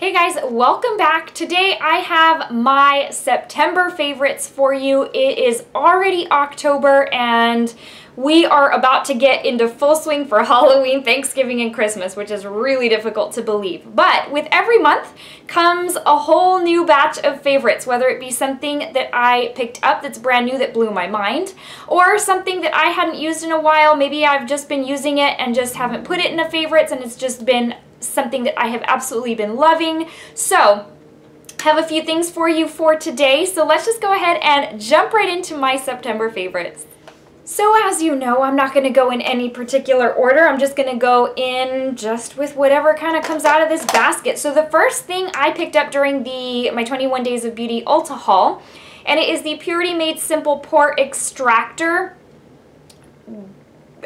Hey guys, welcome back. Today I have my September favorites for you. It is already October and we are about to get into full swing for Halloween, Thanksgiving, and Christmas, which is really difficult to believe. But with every month comes a whole new batch of favorites, whether it be something that I picked up that's brand new that blew my mind, or something that I hadn't used in a while. Maybe I've just been using it and just haven't put it in a favorites and it's just been something that I have absolutely been loving. So I have a few things for you for today, so let's just go ahead and jump right into my September favorites. So as you know, I'm not going to go in any particular order. I'm just going to go in just with whatever kind of comes out of this basket. So the first thing I picked up during my 21 Days of Beauty Ulta haul, and it is the Purity Made Simple Pore Extractor.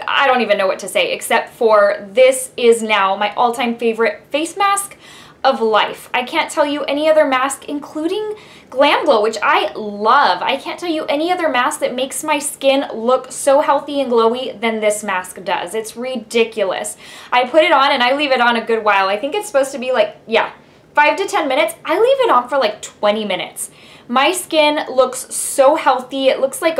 I don't even know what to say, except for this is now my all-time favorite face mask of life. I can't tell you any other mask, including GlamGlow, which I love. I can't tell you any other mask that makes my skin look so healthy and glowy than this mask does. It's ridiculous. I put it on and I leave it on a good while. I think it's supposed to be like, 5 to 10 minutes. I leave it on for like 20 minutes. My skin looks so healthy. It looks like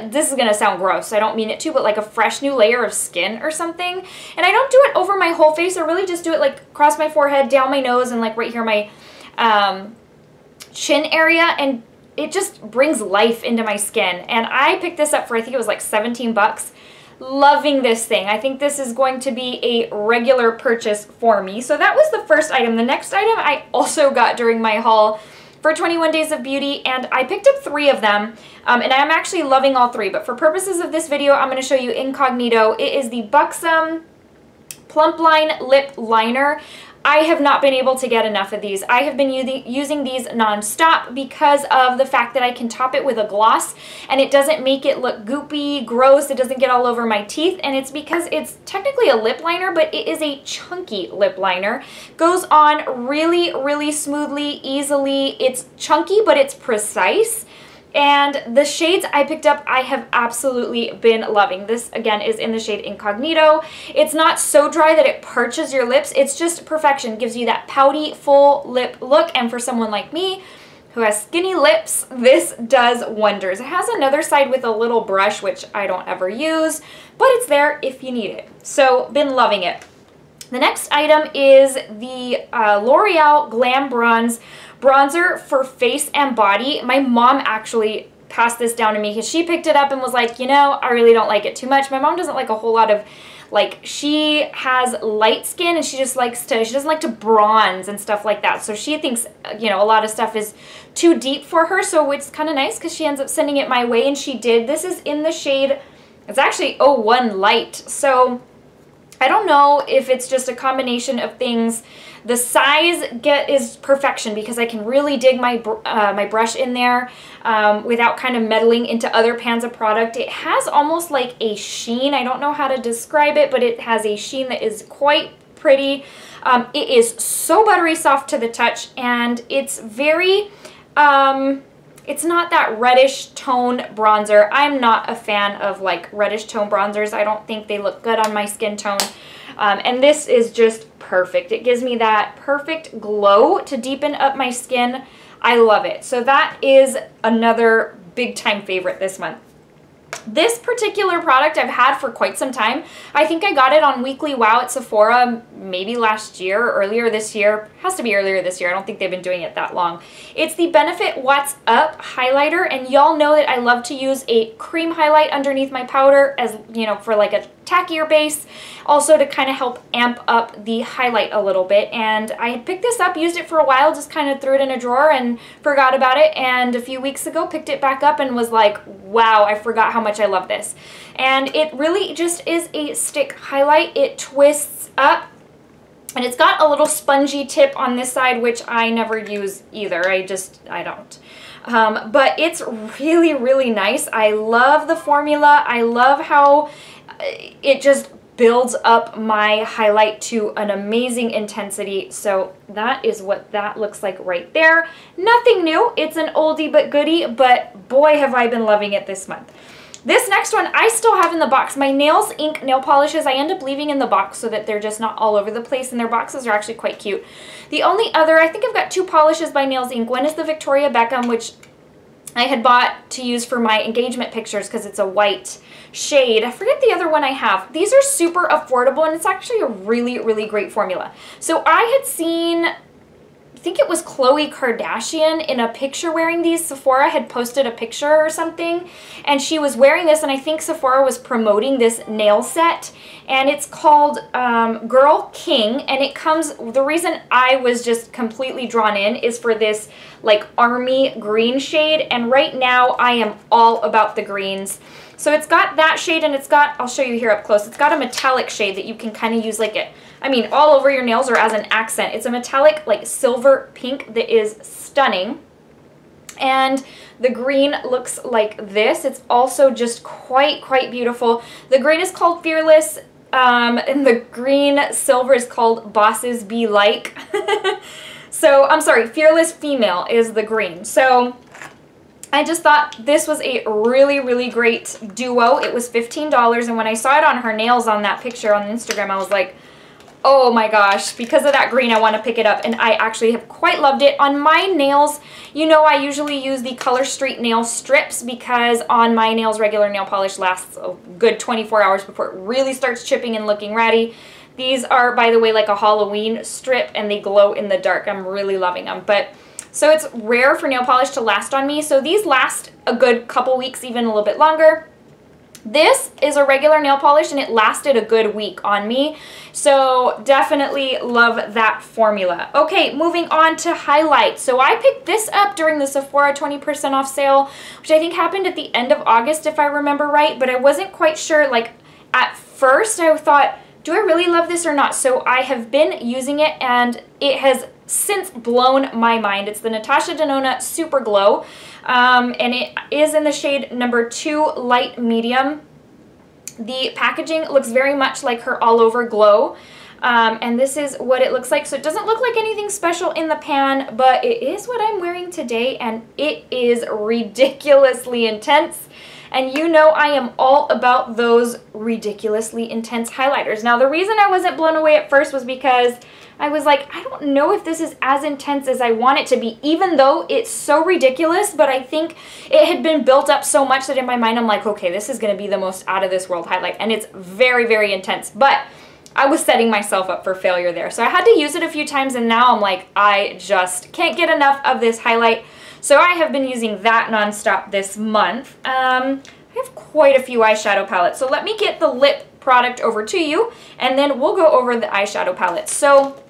this is going to sound gross, I don't mean it to, but like a fresh new layer of skin or something. And I don't do it over my whole face. I really just do it like across my forehead, down my nose, and like right here my chin area, and it just brings life into my skin. And I picked this up for, I think it was like 17 bucks. Loving this thing. I think this is going to be a regular purchase for me. So that was the first item. The next item I also got during my haul for 21 Days of Beauty, and I picked up 3 of them, and I'm actually loving all 3, but for purposes of this video, I'm going to show you incognito. It is the Buxom Plumpline Lip Liner. I have not been able to get enough of these. I have been using these non-stop because of the fact that I can top it with a gloss and it doesn't make it look goopy, gross, it doesn't get all over my teeth, and it's because it's technically a lip liner, but it is a chunky lip liner. Goes on really, really smoothly, easily. It's chunky, but it's precise. And the shades I picked up, I have absolutely been loving. This, again, is in the shade Incognito. It's not so dry that it parches your lips. It's just perfection. Gives you that pouty, full lip look. And for someone like me who has skinny lips, this does wonders. It has another side with a little brush, which I don't ever use, but it's there if you need it. So, been loving it. The next item is the Loreal GlamBronze bronzer for face and body. My mom actually passed this down to me because she picked it up and was like, you know, I really don't like it too much. My mom doesn't like a whole lot of, like, she has light skin and she doesn't like to bronze and stuff like that. So she thinks, you know, a lot of stuff is too deep for her. So it's kind of nice because she ends up sending it my way, and she did. This is in the shade, it's actually 01 Light. So I don't know if it's just a combination of things. The size is perfection because I can really dig my brush in there without kind of meddling into other pans of product. It has almost like a sheen. I don't know how to describe it, but it has a sheen that is quite pretty. It is so buttery soft to the touch, and it's very, it's not that reddish tone bronzer. I'm not a fan of like reddish tone bronzers. I don't think they look good on my skin tone. And this is just perfect. It gives me that perfect glow to deepen up my skin. I love it. So that is another big time favorite this month. This particular product I've had for quite some time. I think I got it on Weekly Wow at Sephora maybe last year or earlier this year. Has to be earlier this year. I don't think they've been doing it that long. It's the Benefit What's Up highlighter, and y'all know that I love to use a cream highlight underneath my powder as, you know, for like a tackier base, also to kind of help amp up the highlight a little bit. And I had picked this up, used it for a while, just kind of threw it in a drawer and forgot about it, and a few weeks ago picked it back up and was like, wow, I forgot how much I love this. And it really just is a stick highlight. It twists up, and it's got a little spongy tip on this side, which I never use either. I don't. But it's really, really nice. I love the formula. I love how it just builds up my highlight to an amazing intensity. So that is what that looks like right there. Nothing new. It's an oldie but goodie, but boy have I been loving it this month. This next one I still have in the box. My Nails Inc nail polishes I end up leaving in the box so that they're just not all over the place, and their boxes are actually quite cute. The only other, I think I've got 2 polishes by Nails Inc. One is the Victoria Beckham, which I had bought to use for my engagement pictures because it's a white shade. I forget the other one I have. These are super affordable, and it's actually a really, really great formula. So I had seen, I think it was Khloe Kardashian in a picture wearing these. Sephora had posted a picture or something, and she was wearing this, and I think Sephora was promoting this nail set, and it's called Girl King, and it comes, the reason I was just completely drawn in is for this like army green shade, and right now I am all about the greens. So it's got that shade, and it's got, I'll show you here up close, it's got a metallic shade that you can kind of use like it, I mean, all over your nails or as an accent. It's a metallic, like silver pink that is stunning. And the green looks like this. It's also just quite beautiful. The green is called Fearless, and the green silver is called Bosses Be Like. So, I'm sorry, Fearless Female is the green. So, I just thought this was a really, really great duo. It was $15, and when I saw it on her nails on that picture on Instagram, I was like, oh my gosh, because of that green, I want to pick it up, and I actually have quite loved it. On my nails, you know, I usually use the Color Street nail strips because on my nails, regular nail polish lasts a good 24 hours before it really starts chipping and looking ratty. These are, by the way, like a Halloween strip, and they glow in the dark. I'm really loving them. But so it's rare for nail polish to last on me, so these last a good couple weeks, even a little bit longer. This is a regular nail polish, and it lasted a good week on me, so definitely love that formula. Okay, moving on to highlight. So I picked this up during the Sephora 20% off sale, which I think happened at the end of August if I remember right, but I wasn't quite sure. Like at first I thought, do I really love this or not? So I have been using it, and it has since blown my mind. It's the Natasha Denona Super Glow, and it is in the shade number 2 light medium. The packaging looks very much like her All Over Glow, and this is what it looks like. So it doesn't look like anything special in the pan, but it is what I'm wearing today, and it is ridiculously intense. And you know I am all about those ridiculously intense highlighters. Now, the reason I wasn't blown away at first was because I was like, I don't know if this is as intense as I want it to be, even though it's so ridiculous, but I think it had been built up so much that in my mind I'm like, okay, this is going to be the most out of this world highlight, and it's very, very intense. But I was setting myself up for failure there. So I had to use it a few times, and now I'm like, I just can't get enough of this highlight. So I have been using that nonstop this month. I have quite a few eyeshadow palettes. So let me get the lip product over to you, and then we'll go over the eyeshadow palettes. So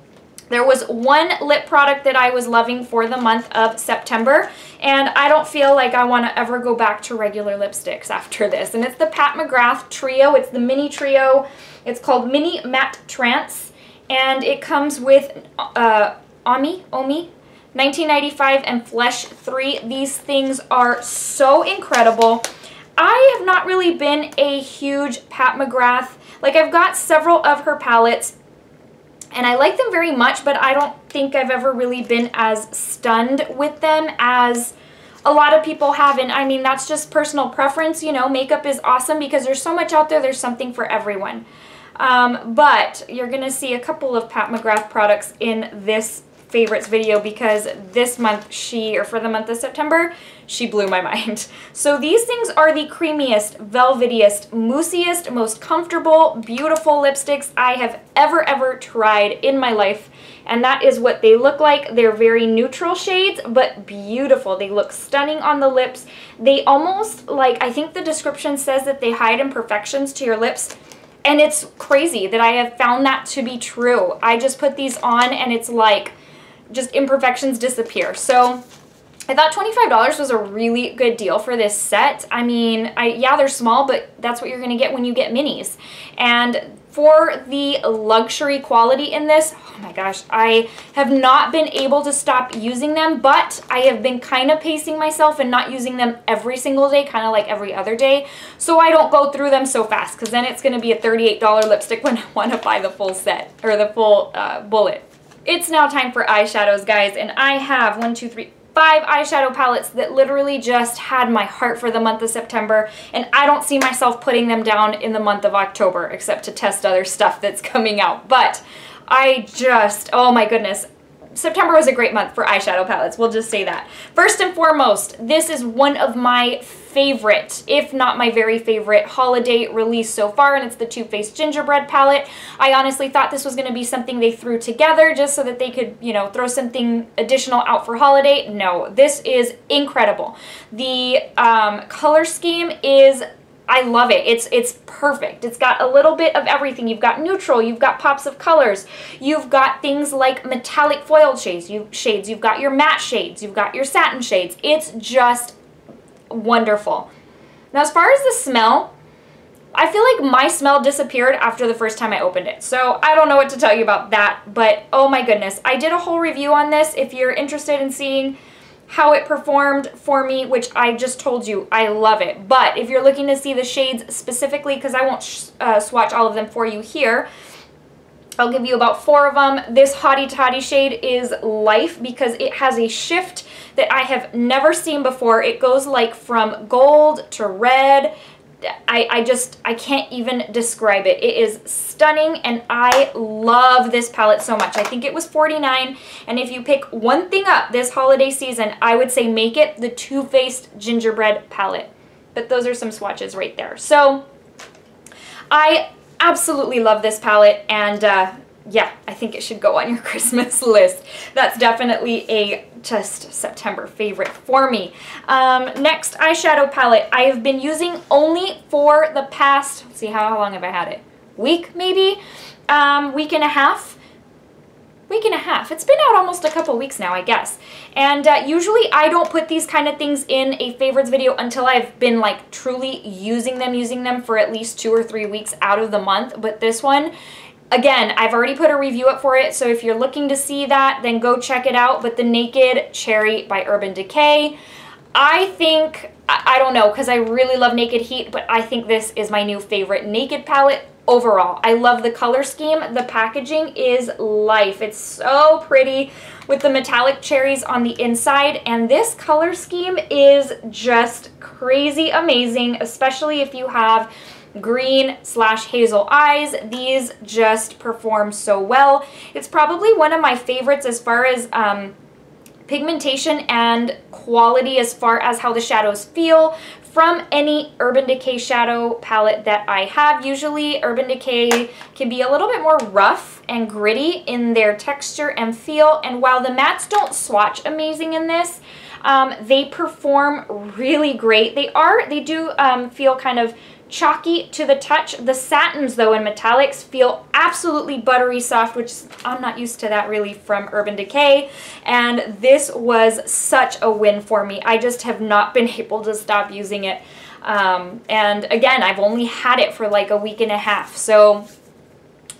there was one lip product that I was loving for the month of September, and I don't feel like I want to ever go back to regular lipsticks after this. And it's the Pat McGrath Trio. It's the mini trio. It's called Mini Matte Trance, and it comes with Omi 1995 and Flesh 3. These things are so incredible. I have not really been a huge Pat McGrath. Like, I've got several of her palettes, and I like them very much, but I don't think I've ever really been as stunned with them as a lot of people have. And I mean, that's just personal preference. You know, makeup is awesome because there's so much out there. There's something for everyone. But you're going to see a couple of Pat McGrath products in this favorites video because this month for the month of September, she blew my mind. So these things are the creamiest, velvetiest, moussiest, most comfortable, beautiful lipsticks I have ever tried in my life. And that is what they look like. They're very neutral shades, but beautiful. They look stunning on the lips. They almost, like, I think the description says that they hide imperfections to your lips. And it's crazy that I have found that to be true. I just put these on and it's like, just imperfections disappear. So I thought $25 was a really good deal for this set. I mean, yeah, they're small, but that's what you're going to get when you get minis. And for the luxury quality in this, oh my gosh, I have not been able to stop using them, but I have been kind of pacing myself and not using them every single day, kind of like every other day, so I don't go through them so fast, because then it's going to be a $38 lipstick when I want to buy the full set, or the full bullet. It's now time for eyeshadows, guys, and I have 5 eyeshadow palettes that literally just had my heart for the month of September, and I don't see myself putting them down in the month of October except to test other stuff that's coming out. But I just, oh my goodness, September was a great month for eyeshadow palettes, we'll just say that. First and foremost, this is one of my favorite, if not my very favorite, holiday release so far, and it's the Too Faced Gingerbread palette. I honestly thought this was going to be something they threw together just so that they could, you know, throw something additional out for holiday. No, this is incredible. The color scheme is, I love it. It's perfect. It's got a little bit of everything. You've got neutral, you've got pops of colors, you've got things like metallic foiled shades, you've got your matte shades, you've got your satin shades. It's just wonderful. Now, as far as the smell, I feel like my smell disappeared after the first time I opened it. So I don't know what to tell you about that, but oh my goodness. I did a whole review on this if you're interested in seeing how it performed for me, which I just told you, I love it. But if you're looking to see the shades specifically, because I won't swatch all of them for you here, I'll give you about 4 of them. This Hottie Toddy shade is Life because it has a shift that I have never seen before. It goes like from gold to red. I can't even describe it. It is stunning, and I love this palette so much. I think it was $49, and if you pick one thing up this holiday season, I would say make it the Too Faced Gingerbread palette. But those are some swatches right there. So I absolutely love this palette, and yeah, I think it should go on your Christmas list. That's definitely a just September favorite for me. Next eyeshadow palette I have been using only for the past, let's see, how long have I had it? Week maybe? Week and a half. It's been out almost a couple weeks now, I guess. And usually I don't put these kind of things in a favorites video until I've been like truly using them for at least 2 or 3 weeks out of the month. But this one, again, I've already put a review up for it, so if you're looking to see that, then go check it out. But the Naked Cherry by Urban Decay, I think, I don't know, because I really love Naked Heat, but I think this is my new favorite Naked palette overall. I love the color scheme. The packaging is life. It's so pretty with the metallic cherries on the inside, and this color scheme is just crazy amazing, especially if you have green/hazel eyes. These just perform so well. It's probably one of my favorites as far as pigmentation and quality, as far as how the shadows feel from any Urban Decay shadow palette that I have. Usually Urban Decay can be a little bit more rough and gritty in their texture and feel, and while the mattes don't swatch amazing in this, they perform really great. They do feel kind of chalky to the touch. The satins, though, and metallics feel absolutely buttery soft, which I'm not used to that really from Urban Decay, and this was such a win for me. I just have not been able to stop using it. And again, I've only had it for like a week and a half, so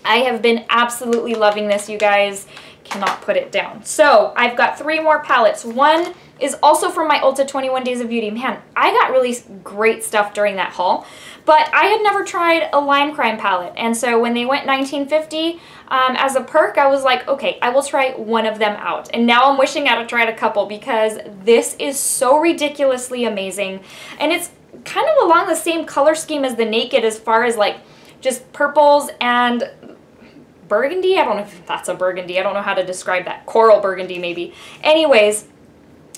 I have been absolutely loving this, you guys. Cannot put it down. So I've got 3 more palettes. One is also from my Ulta 21 Days of Beauty. Man, I got really great stuff during that haul, but I had never tried a Lime Crime palette, and so when they went $19.50 as a perk, I was like, okay, I will try one of them out. And now I'm wishing I had tried a couple because this is so ridiculously amazing, and it's kind of along the same color scheme as the Naked as far as like just purples and burgundy. I don't know if that's a burgundy. I don't know how to describe that. Coral burgundy maybe. Anyways,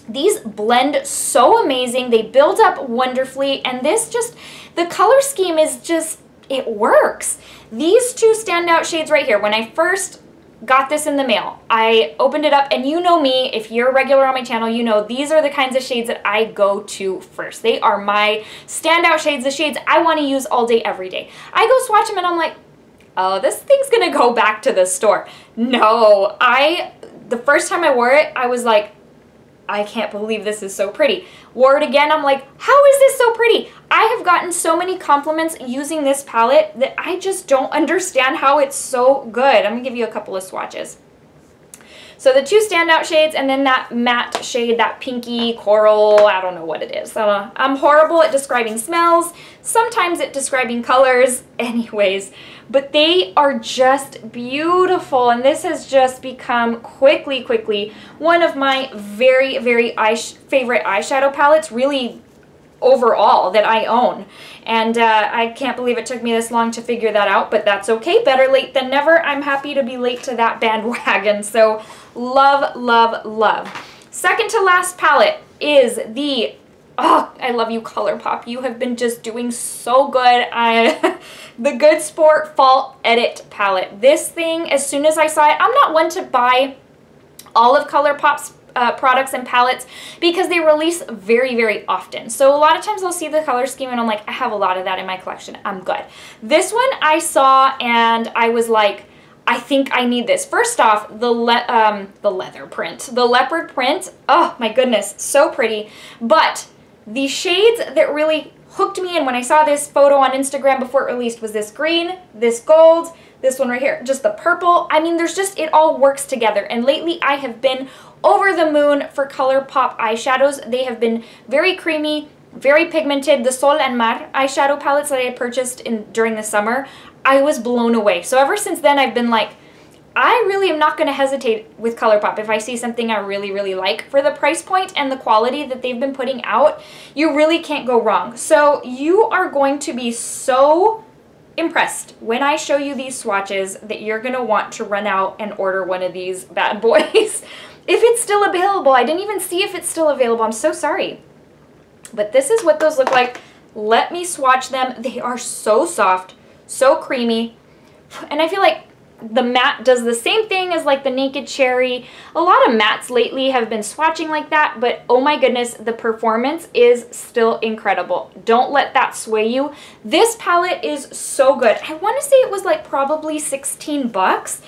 these blend so amazing. They build up wonderfully, and this just, the color scheme is just, it works. These 2 standout shades right here, when I first got this in the mail, I opened it up, and you know me, if you're a regular on my channel, you know these are the kinds of shades that I go to first. They are my standout shades, the shades I want to use all day, every day. I go swatch them, and I'm like, oh, this thing's gonna go back to the store. No, the first time I wore it, I was like, I can't believe this is so pretty. Wore it again, I'm like, how is this so pretty? I have gotten so many compliments using this palette that I just don't understand how it's so good. I'm gonna give you a couple of swatches. So the 2 standout shades, and then that matte shade, that pinky coral, I don't know what it is. I'm horrible at describing smells, sometimes at describing colors. Anyways, but they are just beautiful, and this has just become quickly one of my very favorite eyeshadow palettes, really overall, that I own. And I can't believe it took me this long to figure that out, but that's okay. Better late than never. I'm happy to be late to that bandwagon. So love, love, love. Second to last palette is the I Love You Colourpop. You have been just doing so good. The Good Sport Fall Edit palette. This thing, as soon as I saw it, I'm not one to buy all of Colourpop's products and palettes because they release very often. So a lot of times I'll see the color scheme and I'm like, I have a lot of that in my collection. I'm good. This one I saw and I was like, I think I need this. First off, the leather print, the leopard print. Oh my goodness, so pretty. But the shades that really hooked me in when I saw this photo on Instagram before it released was this green, this gold, this one right here, just the purple. I mean, there's just, it all works together. And lately I have been over the moon for Colourpop eyeshadows. They have been very creamy, very pigmented. The Sol and Mar eyeshadow palettes that I had purchased during the summer, I was blown away. So ever since then, I've been like, I really am not going to hesitate with Colourpop. If I see something I really like for the price point and the quality that they've been putting out, you really can't go wrong. So you are going to be so impressed when I show you these swatches that you're going to want to run out and order one of these bad boys. If it's still available. I didn't even see if it's still available. I'm so sorry. But this is what those look like. Let me swatch them. They are so soft, so creamy. And I feel like the matte does the same thing as like the Naked Cherry. A lot of mattes lately have been swatching like that, but oh my goodness, the performance is still incredible. Don't let that sway you. This palette is so good. I want to say it was like probably 16 bucks.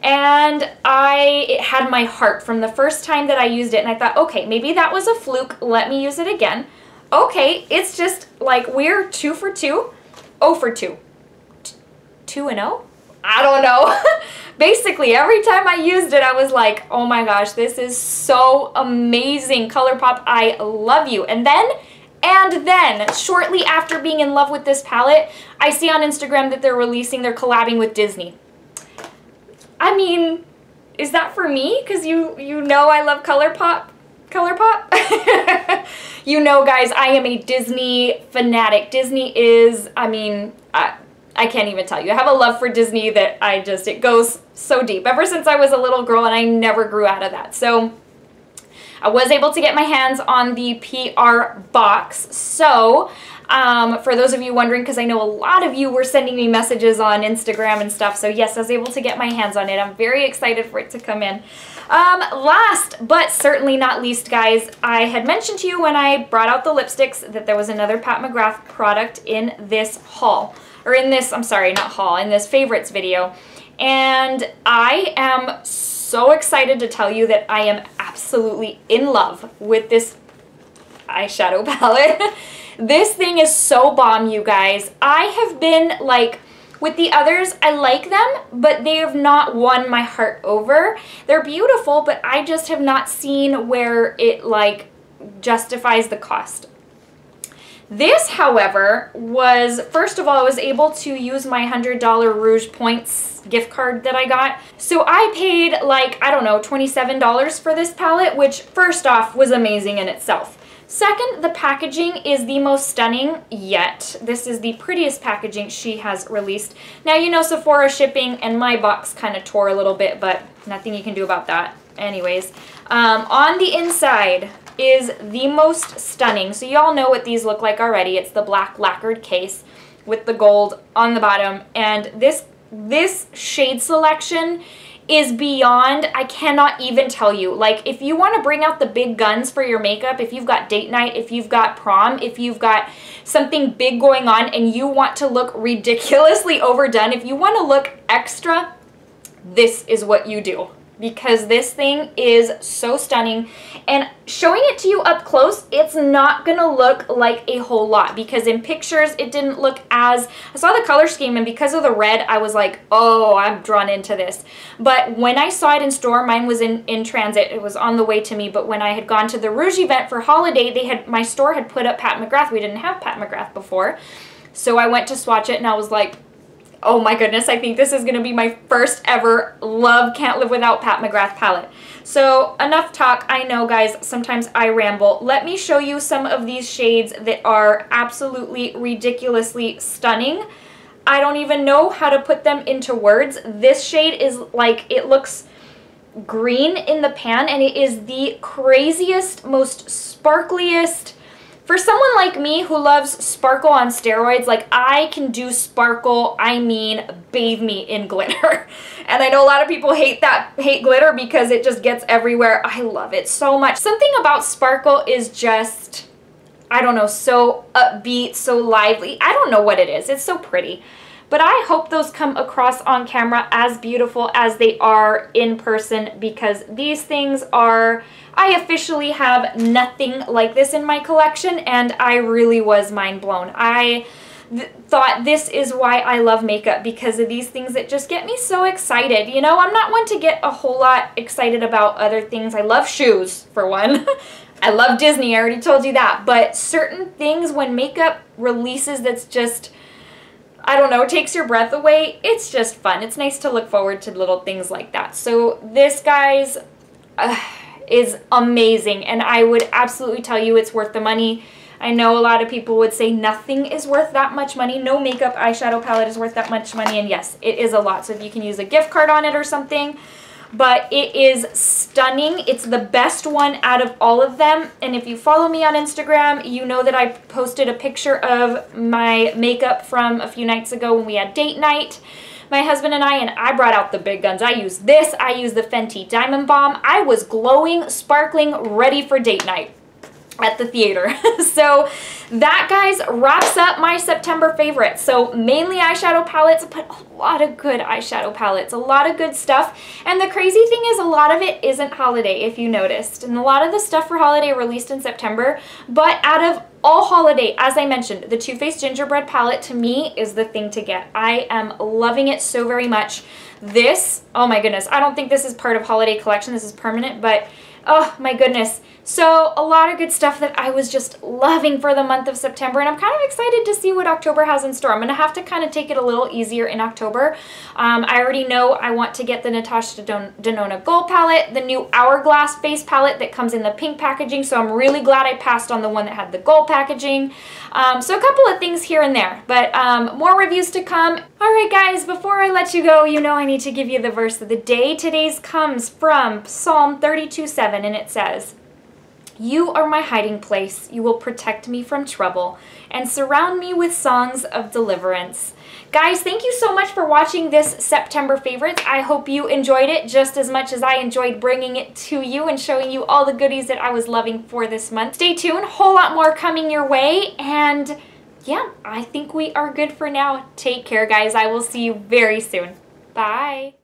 And it had my heart from the first time that I used it, and I thought, okay, maybe that was a fluke. Let me use it again. Okay, it's just like we're 2 for 2. 0 for 2. 2 and 0? I don't know. Basically, every time I used it, I was like, oh my gosh, this is so amazing. Colourpop, I love you. And then, shortly after being in love with this palette, I see on Instagram that they're collabing with Disney. I mean, is that for me? Because you know I love Colourpop. Colourpop? You know, guys, I am a Disney fanatic. Disney is, I mean, I can't even tell you. I have a love for Disney that it goes so deep. Ever since I was a little girl, and I never grew out of that. So I was able to get my hands on the PR box. So for those of you wondering, because I know a lot of you were sending me messages on Instagram and stuff, so yes, I was able to get my hands on it. I'm very excited for it to come in. Last but certainly not least, guys, I had mentioned to you when I brought out the lipsticks that there was another Pat McGrath product in this haul. Or in this, I'm sorry, not haul, in this favorites video. And I am so excited to tell you that I am absolutely in love with this eyeshadow palette. This thing is so bomb, you guys. I have been like, with the others, I like them, but they have not won my heart over. They're beautiful, but I just have not seen where it like justifies the cost. This, however, was, first of all, I was able to use my $100 Rouge Points gift card that I got. So I paid like, I don't know, $27 for this palette, which first off was amazing in itself. Second, the packaging is the most stunning yet. This is the prettiest packaging she has released. Now, you know, Sephora shipping and my box kind of tore a little bit, but nothing you can do about that. Anyways, on the inside is the most stunning. So y'all know what these look like already. It's the black lacquered case with the gold on the bottom. And this shade selection is beyond, I cannot even tell you. Like, if you want to bring out the big guns for your makeup, if you've got date night, if you've got prom, if you've got something big going on and you want to look ridiculously overdone, if you want to look extra, this is what you do. Because this thing is so stunning, and showing it to you up close, it's not gonna look like a whole lot, because in pictures it didn't look as, I saw the color scheme and because of the red I was like, oh, I'm drawn into this. But when I saw it in store, mine was in transit, it was on the way to me, but when I had gone to the Rouge event for holiday, my store had put up Pat McGrath. We didn't have Pat McGrath before, so I went to swatch it and I was like, oh my goodness, I think this is going to be my first ever love can't live without Pat McGrath palette. So enough talk. I know, guys, sometimes I ramble. Let me show you some of these shades that are absolutely ridiculously stunning. I don't even know how to put them into words. This shade is like, it looks green in the pan, and it is the craziest, most sparkliest. For someone like me who loves sparkle on steroids, like I can do sparkle, I mean bathe me in glitter. And I know a lot of people hate glitter because it just gets everywhere. I love it so much. Something about sparkle is just, I don't know, so upbeat, so lively. I don't know what it is. It's so pretty. But I hope those come across on camera as beautiful as they are in person, because these things are, I officially have nothing like this in my collection, and I really was mind blown. I thought this is why I love makeup, because of these things that just get me so excited. You know, I'm not one to get a whole lot excited about other things. I love shoes, for one. I love Disney, I already told you that. But certain things, when makeup releases that's just, I don't know, takes your breath away, it's just fun. It's nice to look forward to little things like that. So this, guys, is amazing, and I would absolutely tell you it's worth the money. I know a lot of people would say nothing is worth that much money. No makeup eyeshadow palette is worth that much money, and yes, it is a lot. So if you can use a gift card on it or something, but it is stunning. It's the best one out of all of them. And if you follow me on Instagram, you know that I posted a picture of my makeup from a few nights ago when we had date night, my husband and I brought out the big guns. I used this, I used the Fenty Diamond Bomb. I was glowing, sparkling, ready for date night at the theater. So that, guys, wraps up my September favorites. So mainly eyeshadow palettes, but a lot of good eyeshadow palettes, a lot of good stuff. And the crazy thing is, a lot of it isn't holiday, if you noticed. And a lot of the stuff for holiday released in September, but out of all holiday, as I mentioned, the Too Faced Gingerbread palette to me is the thing to get. I am loving it so very much. This, oh my goodness, I don't think this is part of holiday collection. This is permanent, but oh my goodness. So a lot of good stuff that I was just loving for the month of September, and I'm kind of excited to see what October has in store. I'm going to have to kind of take it a little easier in October. I already know I want to get the Natasha Denona Gold palette, the new Hourglass face palette that comes in the pink packaging, so I'm really glad I passed on the one that had the gold packaging. So a couple of things here and there, but more reviews to come. Alright guys, before I let you go, you know I need to give you the verse of the day. Today's comes from Psalm 32:7, and it says, "You are my hiding place. You will protect me from trouble and surround me with songs of deliverance." Guys, thank you so much for watching this September favorites. I hope you enjoyed it just as much as I enjoyed bringing it to you and showing you all the goodies that I was loving for this month. Stay tuned, whole lot more coming your way, and yeah, I think we are good for now. Take care, guys. I will see you very soon. Bye.